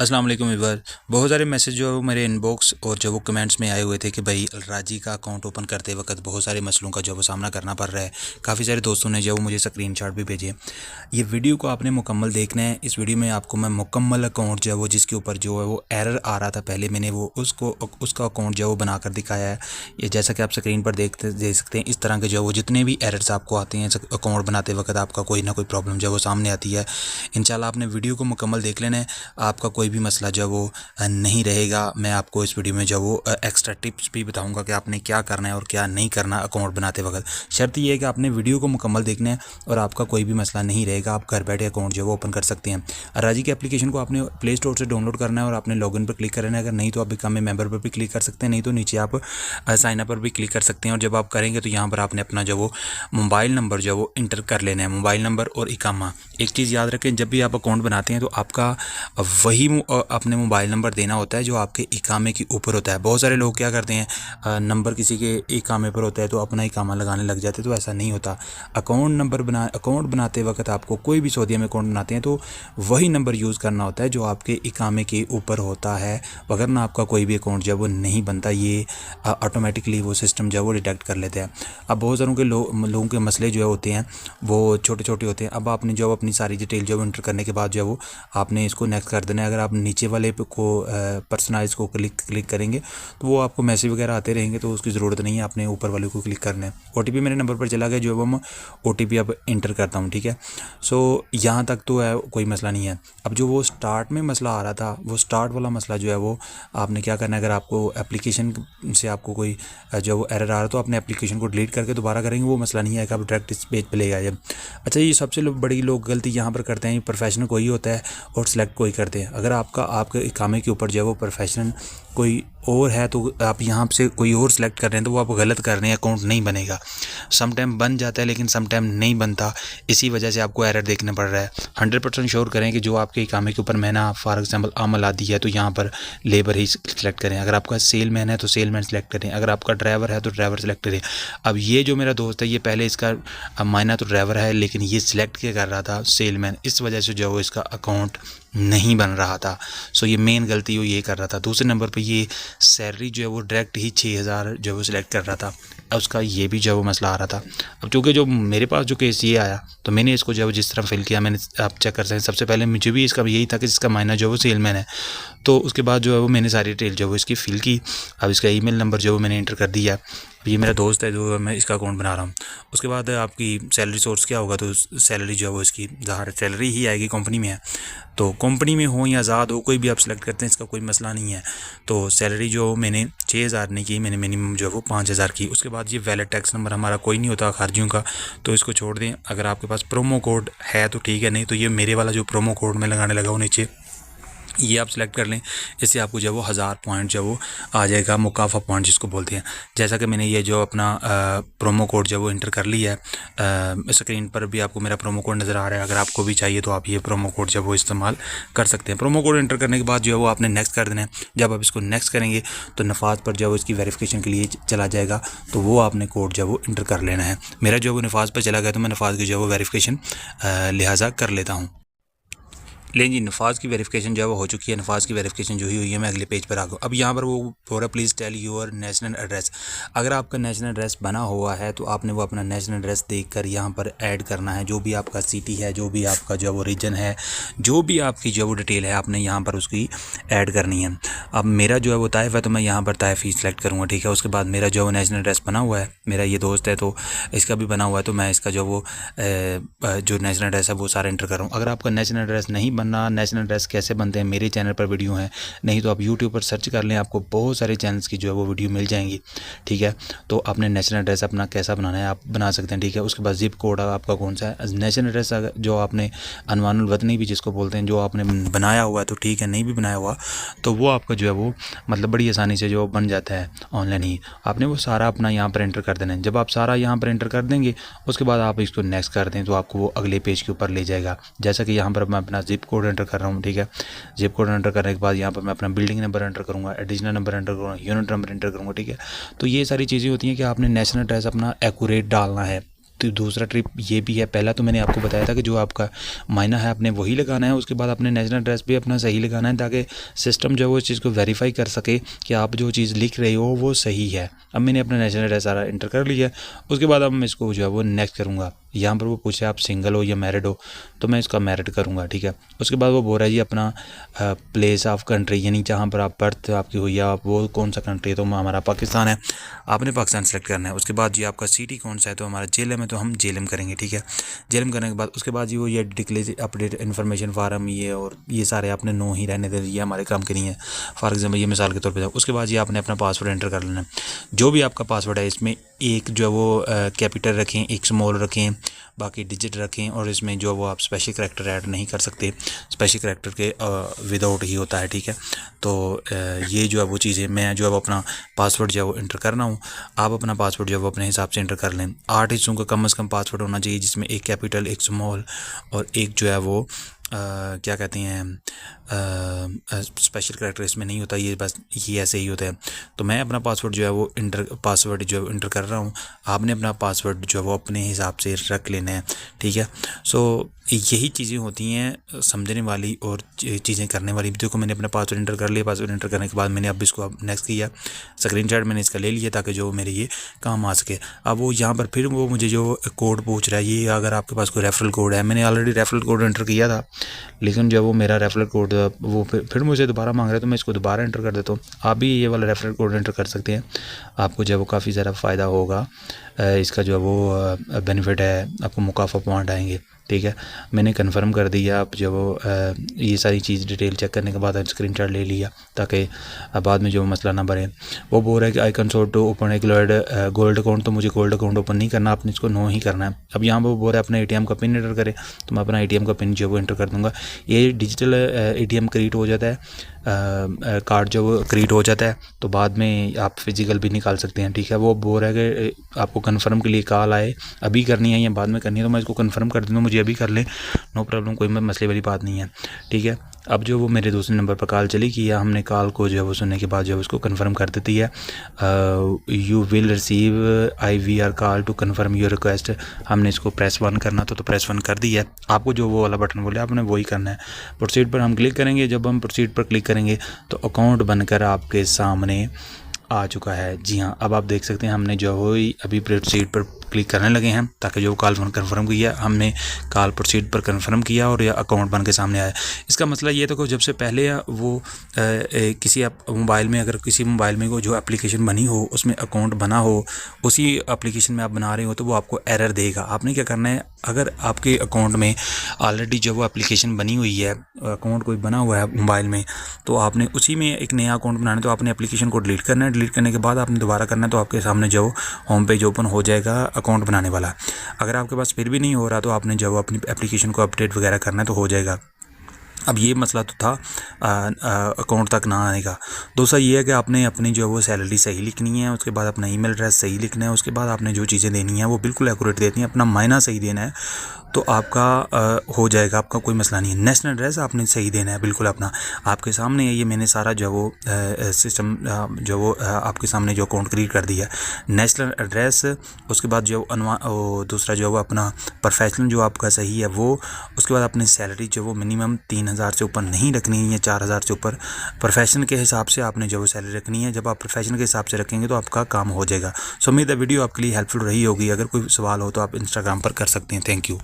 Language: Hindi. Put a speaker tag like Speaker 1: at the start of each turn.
Speaker 1: अस्सलाम वालेकुम व्यूअर। बहुत सारे मैसेज जो है वो मेरे इनबॉक्स और जो वो कमेंट्स में आए हुए थे कि भाई अलराजी का अकाउंट ओपन करते वक्त बहुत सारे मसलों का जो वो सामना करना पड़ रहा है। काफ़ी सारे दोस्तों ने जो वो मुझे स्क्रीनशॉट भी भेजे। ये वीडियो को आपने मुकम्मल देखना है। इस वीडियो में आपको मैं मुकम्मल अकाउंट जो है वो जिसके ऊपर जो है वो एरर आ रहा था पहले, मैंने वो उसका अकाउंट जो है वो बनाकर दिखाया है। ये जैसा कि आप स्क्रीन पर देख सकते हैं, इस तरह के जो है वो जितने भी एरर्स आपको आते हैं अकाउंट बनाते वक्त, आपका कोई ना कोई प्रॉब्लम जो है वो सामने आती है। इंशाल्लाह आपने वीडियो को मुकम्मल देख लेना है, आपका कोई भी मसला जो है वो नहीं रहेगा। मैं आपको इस वीडियो में जो वो एक्स्ट्रा टिप्स भी बताऊंगा कि आपने क्या करना है और क्या नहीं करना अकाउंट बनाते वक्त। शर्त ये है कि आपने वीडियो को मुकम्मल देखना है और आपका कोई भी मसला नहीं रहेगा। आप घर बैठे अकाउंट जो है वो ओपन कर सकते हैं। राजी की एप्लीकेशन को आपने प्ले स्टोर से डाउनलोड करना है और आपने लॉगिन पर क्लिक करना है। अगर नहीं तो आप बिकम ए मेंबर पर भी क्लिक कर सकते हैं, नहीं तो नीचे आप साइन अप पर भी क्लिक कर सकते हैं। और जब आप करेंगे तो यहाँ पर आपने अपना जो वो मोबाइल नंबर जो वो इंटर कर लेना है, मोबाइल नंबर और इकामा। एक चीज़ याद रखें, जब भी आप अकाउंट बनाते हैं तो आपका वही अपने मोबाइल नंबर देना होता है जो आपके इकामे के ऊपर होता है। बहुत सारे लोग क्या करते हैं, नंबर किसी के इकामे पर होता है तो अपना इकामा लगाने लग जाते हैं, तो ऐसा नहीं होता। अकाउंट बनाते वक्त आपको कोई भी सऊदीया में अकाउंट बनाते हैं तो वही नंबर यूज़ करना होता है जो आपके इकामे के ऊपर होता है, वगरना आपका कोई भी अकाउंट जो है वो नहीं बनता। ये ऑटोमेटिकली वो सिस्टम जो है वो डिटेक्ट कर लेते हैं। अब बहुत सारों के लोगों के मसले जो है होते हैं वो छोटे छोटे होते हैं। अब आपने जो अपनी सारी डिटेल जो इंटर करने के बाद जो है वो आपने इसको नेक्स्ट कर देना है। अगर आप नीचे वाले को पर्सनलाइज को क्लिक करेंगे तो वो आपको मैसेज वगैरह आते रहेंगे, तो उसकी ज़रूरत नहीं है, आपने ऊपर वाले को क्लिक करना है। OTP मेरे नंबर पर चला गया, जो है मैं OTP अब इंटर करता हूँ, ठीक है। सो यहाँ तक तो है, कोई मसला नहीं है। अब जो वो स्टार्ट में मसला आ रहा था, वो स्टार्ट वाला मसला जो है वो आपने क्या करना है, अगर आपको एप्लीकेशन से आपको कोई जो वो एरर आ रहा है तो अपने एप्लीकेशन को डिलीट करके दोबारा करेंगे, वो मसला नहीं है कि आप डायरेक्ट इस पेज पे ले आए। अच्छा, ये सबसे बड़ी लोग गलती यहाँ पर करते हैं, प्रोफेशनल कोई होता है और सिलेक्ट कोई करते हैं। अगर आपके इकामे के ऊपर जो है वो प्रोफेशनल कोई और है तो आप यहाँ से कोई और सिलेक्ट कर रहे हैं तो वो आप गलत कर रहे हैं, अकाउंट नहीं बनेगा। सम टाइम बन जाता है लेकिन सम टाइम नहीं बनता, इसी वजह से आपको एरर देखने पड़ रहा है। 100% श्योर करें कि जो आपके इकामे के ऊपर मैंने फॉर एग्जांपल आमल आदि है तो यहाँ पर लेबर ही सिलेक्ट करें। अगर आपका सेलमैन है तो सेलमैन सेलेक्ट करें। अगर आपका ड्राइवर है तो ड्राइवर सेलेक्ट करें। अब ये जो मेरा दोस्त है, ये पहले इसका मायना तो ड्राइवर है लेकिन ये सिलेक्ट क्या कर रहा था, सेलमैन, इस वजह से जो है इसका अकाउंट नहीं बन रहा था। सो ये मेन गलती वो ये कर रहा था। दूसरे नंबर पे ये सैलरी जो है वो डायरेक्ट ही 6000 जो है वो सिलेक्ट कर रहा था, उसका ये भी जो है वो मसला आ रहा था। अब चूँकि जो मेरे पास जो केस ये आया तो मैंने इसको जो है जिस तरह फिल किया, मैंने आप चेक कर सकते हैं। सबसे पहले मुझे भी इसका यही था कि जिसका मायना जो है वो सेलमैन है, तो उसके बाद जो है वो मैंने सारी डिटेल जो है वो इसकी फिल की। अब इसका ईमेल नंबर जो है मैंने इंटर कर दिया। ये मेरा दोस्त है जो मैं इसका अकाउंट बना रहा हूँ। उसके बाद आपकी सैलरी सोर्स क्या होगा, तो सैलरी जो है वो इसकी ज़ाहिर सैलरी ही आएगी, कंपनी में है तो कंपनी में हो या आज़ाद हो कोई भी आप सिलेक्ट करते हैं, इसका कोई मसला नहीं है। तो सैलरी जो मैंने 6000 नहीं की, मैंने मिनिमम जो है वो 5000 की। उसके बाद ये वैलिड टैक्स नंबर हमारा कोई नहीं होता खार्जियों का, तो इसको छोड़ दें। अगर आपके पास प्रोमो कोड है तो ठीक है, नहीं तो ये मेरे वाला जो प्रोमो कोड मैं लगाने लगा हूँ नीचे, ये आप सिलेक्ट कर लें। इससे आपको जो वो 1000 पॉइंट जो वो आ जाएगा, मुकाफा पॉइंट जिसको बोलते हैं। जैसा कि मैंने ये जो अपना प्रोमो कोड जो वो इंटर कर लिया है, स्क्रीन पर भी आपको मेरा प्रोमो कोड नज़र आ रहा है। अगर आपको भी चाहिए तो आप ये प्रोमो कोड जो वो इस्तेमाल कर सकते हैं। प्रोमो कोड इंटर करने के बाद जो है वो आपने नेक्स्ट कर देना है। जब आप इसको नेक्स्ट करेंगे तो नफाज पर जो है इसकी वेरिफिकेशन के लिए चला जाएगा, तो वो आपने कोड जो वो इंटर कर लेना है। मेरा जो वो नफाज पर चला गया तो मैं नफाज की जो है वो वेरिफिकेशन लिहाजा कर लेता हूँ। लेकिन जी नफाज की वेरिफिकेशन जो है वो हो चुकी है। नफाज की वेरिफिकेशन जो ही हुई है, मैं अगले पेज पर आ गया। अब यहाँ पर वो पूरा please tell your national address. अगर आपका नेशनल एड्रेस बना हुआ है तो आपने वो अपना नेशनल एड्रेस देखकर यहाँ पर ऐड करना है। जो भी आपका सिटी है, जो भी आपका जो वो रीजन है, जो भी आपकी जो वो डिटेल है, आपने यहाँ पर उसकी ऐड करनी है। अब मेरा जो है वो ताइफ है तो मैं यहाँ पर ताइफ ही सिलेक्ट करूँगा, ठीक है। उसके बाद मेरा जो वो नेशनल एड्रेस बना हुआ है, मेरा ये दोस्त है तो इसका भी बना हुआ है, तो मैं इसका जो वो जो नेशनल एड्रेस है वो सारा इंटर कर रहा हूँ। अगर आपका नेशनल एड्रेस नहीं बनना, नेशनल एड्रेस कैसे बनते हैं, मेरे चैनल पर वीडियो है, नहीं तो आप यूट्यूब पर सर्च कर लें, आपको बहुत सारे चैनल्स की जो है वो वीडियो मिल जाएंगी, ठीक है। तो आपने नेशनल एड्रेस अपना कैसा बनाना है आप बना सकते हैं, ठीक है। उसके बाद जिप कोड आपका कौन सा है, नेशनल एड्रेस जो आपने अनवानुल वतनी भी जिसको बोलते हैं, जो आपने बनाया हुआ है तो ठीक है, नहीं भी बनाया हुआ तो वो आपका जो है वो मतलब बड़ी आसानी से जो बन जाता है ऑनलाइन ही। आपने वो सारा अपना यहाँ पर एंटर कर देना है। जब आप सारा यहाँ पर एंटर कर देंगे उसके बाद आप इसको नेक्स्ट कर दें तो आपको वो अगले पेज के ऊपर ले जाएगा। जैसा कि यहाँ पर मैं अपना जिप कोड एंटर कर रहा हूँ, ठीक है। जिप कोड एंटर करने के बाद यहाँ पर मैं अपना बिल्डिंग नंबर एंटर करूँगा, एडिशनल नंबर एंटर करूँगा, यूनिट नंबर एंटर करूँगा, ठीक है। तो ये सारी चीज़ें होती हैं कि आपने नेशनल एड्रेस अपना एक्यूरेट डालना है। दूसरा ट्रिप ये भी है। पहला तो मैंने आपको बताया था कि जो आपका मायना है आपने वही लगाना है, उसके बाद अपने नेशनल एड्रेस भी अपना सही लगाना है ताकि सिस्टम जो है वो इस चीज़ को वेरीफाई कर सके कि आप जो चीज़ लिख रहे हो वो सही है। अब मैंने अपना नेशनल एड्रेस सारा इंटर कर लिया, उसके बाद अब मैं इसको जो है वो नेक्स्ट करूँगा। यहाँ पर वो पूछे आप सिंगल हो या मैरिड हो, तो मैं इसका मैरिड करूँगा, ठीक है। उसके बाद वो बोल रहा है जी अपना प्लेस ऑफ कंट्री, यानी जहाँ पर आप बर्थ आपकी हुई है, आप वो कौन सा कंट्री है, तो हमारा पाकिस्तान है, आपने पाकिस्तान सेलेक्ट करना है। उसके बाद जी आपका सिटी कौन सा है, तो हमारा जेएलएम है, तो हम जेएलएम करेंगे, ठीक है। जेएलएम करने के बाद उसके बाद जी वो ये डिक्लेयर अपडेट इन्फॉर्मेशन फार्म ये और ये सारे आपने नो ही रहने दे, ये हमारे काम के नहीं है। फॉर एग्जाम्पल ये मिसाल के तौर पर उसके बाद ये आपने अपना पासवर्ड एंटर कर लेना है। जो भी आपका पासवर्ड है इसमें एक जो है वो कैपिटल रखें, एक स्मॉल रखें, बाकी डिजिट रखें, और इसमें जो वो आप स्पेशल करैक्टर ऐड नहीं कर सकते, स्पेशल करैक्टर के विदाउट ही होता है, ठीक है। तो ये जो है वो चीज़ें मैं जो है वो अपना पासवर्ड जो है वो इंटर करना हूँ। आप अपना पासवर्ड जो है वो अपने हिसाब से इंटर कर लें। 8 हिस्सों का कम से कम पासवर्ड होना चाहिए, जिसमें एक कैपिटल, एक स्मॉल और एक जो है वो क्या कहते हैं स्पेशल करैक्टर इसमें नहीं होता, ये बस ये ऐसे ही होता है। तो मैं अपना पासवर्ड जो है वो पासवर्ड जो है इंटर कर रहा हूँ। आपने अपना पासवर्ड जो है वो अपने हिसाब से रख लेना है, ठीक है। सो यही चीज़ें होती हैं समझने वाली और चीज़ें करने वाली। देखो मैंने अपना पासवर्ड इंटर कर लिया, पासवर्ड इंटर करने के बाद मैंने अब इसको नेक्स्ट किया, स्क्रीनशॉट मैंने इसका ले लिया ताकि जो मेरे ये काम आ सके। अब वो यहाँ पर फिर वो मुझे जो कोड पूछ रहा है, ये अगर आपके पास कोई रेफरल कोड है, मैंने ऑलरेडी रेफरल कोड एंटर किया था, लेकिन जो वो मेरा रेफरल कोड वो फिर मुझे दोबारा मांग रहा है, तो मैं इसको दोबारा एंटर कर देता हूँ। आप भी ये वाला रेफरल कोड एंटर कर सकते हैं, आपको जो है वो काफ़ी ज़्यादा फ़ायदा होगा। इसका जो है वो बेनिफिट है, आपको मुकाफ़ा पॉइंट आएंगे, ठीक है। मैंने कंफर्म कर दिया। आप जो वो ये सारी चीज़ डिटेल चेक करने के बाद स्क्रीनशॉट ले लिया ताकि बाद में जो मसला ना बढ़े। वो बोल रहा है कि आई कंसोर्ट टू ओपन एक गोल्ड अकाउंट, तो मुझे गोल्ड अकाउंट ओपन नहीं करना, आपने इसको नो ही करना है। अब यहाँ पर वो बोल रहा है अपना एटीएम का पिन एंटर करें, तो मैं अपना एटीएम का पिन जो है वो एंटर कर दूँगा। ये डिजिटल एटीएम क्रिएट हो जाता है, कार्ड जो वो क्रिएट हो जाता है, तो बाद में आप फिजिकल भी निकाल सकते हैं, ठीक है। वो बोल रहा है कि आपको कंफर्म के लिए कॉल आए, अभी करनी है या बाद में करनी है, तो मैं इसको कंफर्म कर दूँगा, मुझे अभी कर लें, नो प्रॉब्लम, कोई मसले वाली बात नहीं है, ठीक है। अब जो वो मेरे दूसरे नंबर पर कॉल चली कि हमने कॉल को जो है वो सुनने के बाद जो है उसको कंफर्म कर देती है। You will receive IVR call to confirm your request. हमने इसको प्रेस 1 करना तो प्रेस 1 कर दिया है। आपको जो वो वाला बटन बोले आपने वही करना है। प्रोसीड पर हम क्लिक करेंगे। जब हम प्रोसीड पर क्लिक करेंगे तो अकाउंट बनकर आपके सामने आ चुका है। जी हाँ, अब आप देख सकते हैं हमने जो है अभी प्रोसीड पर क्लिक करने लगे हैं ताकि जो कॉल कंफर्म किया, हमने कॉल प्रोसीड पर कंफर्म किया और यह अकाउंट बन के सामने आया। इसका मसला ये था कि जब से पहले वो किसी मोबाइल में, अगर किसी मोबाइल में जो एप्लीकेशन बनी हो उसमें अकाउंट बना हो, उसी एप्लीकेशन में आप बना रहे हो, तो वो आपको एरर देगा। आपने क्या करना है, अगर आपके अकाउंट में ऑलरेडी जो वो एप्लीकेशन बनी हुई है, अकाउंट कोई बना हुआ है मोबाइल में, तो आपने उसी में एक नया अकाउंट बनाना है। तो आपने एप्लीकेशन को डिलीट करना है, डिलीट करने के बाद आपने दोबारा करना है, तो आपके सामने जो होम पेज ओपन हो जाएगा अकाउंट बनाने वाला। अगर आपके पास फिर भी नहीं हो रहा तो आपने जब अपनी एप्लीकेशन को अपडेट वगैरह करना है तो हो जाएगा। अब ये मसला तो था अकाउंट तक ना आने का। दूसरा ये है कि आपने अपनी जो है वो सैलरी सही लिखनी है, उसके बाद अपना ईमेल एड्रेस सही लिखना है, उसके बाद आपने जो चीज़ें देनी है वो बिल्कुल एक्यूरेट देनी है, अपना मायना सही देना है, तो आपका हो जाएगा, आपका कोई मसला नहीं है। नेशनल एड्रेस आपने सही देना है बिल्कुल अपना, आपके सामने है ये मैंने सारा जो वो सिस्टम जो वो आपके सामने जो अकाउंट क्रिएट कर दिया। नेशनल एड्रेस, उसके बाद जो दूसरा जो वो अपना प्रोफेशनल जो आपका सही है वो, उसके बाद अपनी सैलरी जो वो मिनिमम 3000 से ऊपर नहीं रखनी है, 4000 से ऊपर प्रोफेशनल के हिसाब से आपने जो वो सैलरी रखनी है। जब आप प्रोफेशनल के हिसाब से रखेंगे तो आपका काम हो जाएगा। सो उम्मीद है वीडियो आपके लिए हेल्पफुल रही होगी। अगर कोई सवाल हो तो आप इंस्टाग्राम पर कर सकते हैं। Thank you.